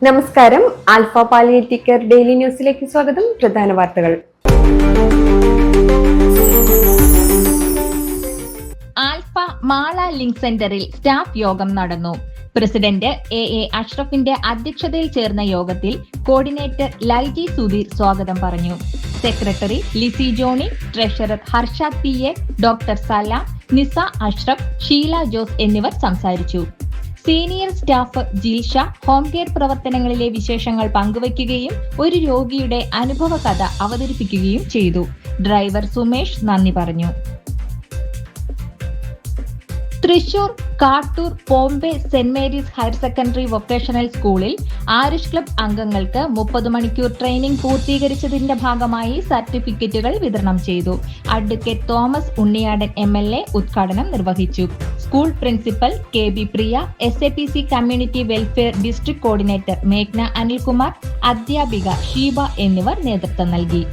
നമസ്കാരം. Alpha palliative care daily ന്യൂസിലേക്ക് സ്വാഗതം. പ്രധാന വാർത്തകൾ. ആൽഫ മാള ലിങ്ക് സെന്ററിൽ സ്റ്റാഫ് യോഗം നടന്നു. പ്രസിഡന്റ് എ അഷ്റഫിന്റെ അധ്യക്ഷതയിൽ ചേർന്ന യോഗത്തിൽ കോർഡിനേറ്റർ ലൈജി സുധീർ സ്വാഗതം പറഞ്ഞു. Secretary Lissy Johny, treasurer Harshad PA, doctor Salam, Nisa Ashraf, Sheela Jose എന്നിവർ സംസാരിച്ചു. Senior staff Jilsha home care പ്രവർത്തനങ്ങളിലെ വിശേഷങ്ങൾ പങ്കുവയ്ക്കുകയും ഒരു രോഗിയുടെ അനുഭവ കഥ അവതരിപ്പിക്കുകയും ചെയ്തു. ഡ്രൈവർ സുമേഷ് നന്ദി പറഞ്ഞു. Thrissur Kattoor Pompei saint Mary's higher secondary vocational സ്കൂളിൽ ആരിഷ് ക്ലബ് അംഗങ്ങൾക്ക് 30 മണിക്കൂർ ട്രെയിനിംഗ് പൂർത്തീകരിച്ചതിന്റെ ഭാഗമായി സർട്ടിഫിക്കറ്റുകൾ വിതരണം ചെയ്തു. അഡ്വക്കേറ്റ് തോമസ് ഉണ്ണിയാടൻ MLA ഉദ്ഘാടനം നിർവഹിച്ചു. School principal KB Priya, SAPC community welfare district coordinator മേഘ്ന അനിൽകുമാർ, അധ്യാപിക ഷീബ എന്നിവർ നേതൃത്വം നൽകി.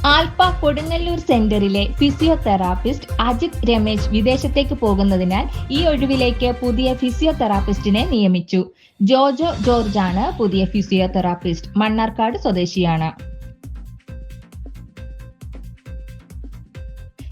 ആൽഫ കൊടുങ്ങല്ലൂർ സെന്ററിലെ ഫിസിയോതെറാപ്പിസ്റ്റ് അജിത് രമേശ് വിദേശത്തേക്ക് പോകുന്നതിനാൽ ഈ ഒഴിവിലേക്ക് പുതിയ ഫിസിയോതെറാപ്പിസ്റ്റിനെ നിയമിച്ചു. ജോജോ ജോർജാണ് പുതിയ ഫിസിയോതെറാപ്പിസ്റ്റ്. മണ്ണാർക്കാട് സ്വദേശിയാണ്.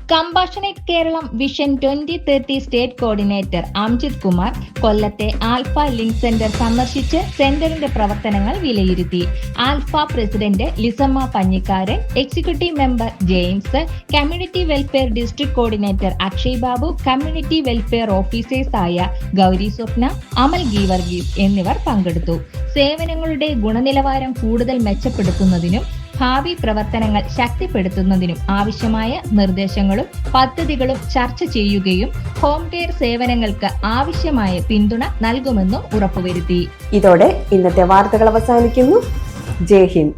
Compassionate Keralam vision 2030 state coordinator Amjith Kumar കൊല്ലത്തെ ആൽഫ ലിങ്ക് സെന്റർ സന്ദർശിച്ച് സെന്ററിന്റെ പ്രവർത്തനങ്ങൾ വിലയിരുത്തി. Alpha president Lissamma Panjikkaran, executive member James, community welfare district coordinator Akshay Babu, community welfare ഓഫീസേഴ്സായ ഗൗരി സ്വപ്ന, അമൽ ഗീവർഗീസ് എന്നിവർ പങ്കെടുത്തു. സേവനങ്ങളുടെ ഗുണനിലവാരം കൂടുതൽ മെച്ചപ്പെടുത്തുന്നതിനും ഭാവി പ്രവർത്തനങ്ങൾ ശക്തിപ്പെടുത്തുന്നതിനും ആവശ്യമായ നിർദ്ദേശങ്ങളും പദ്ധതികളും ചർച്ച ചെയ്യുകയും ഹോം കെയർ സേവനങ്ങൾക്ക് ആവശ്യമായ പിന്തുണ നൽകുമെന്നും ഉറപ്പുവരുത്തി. ഇതോടെ ഇന്നത്തെ വാർത്തകൾ അവസാനിക്കുന്നു. ജയ് ഹിന്ദ്.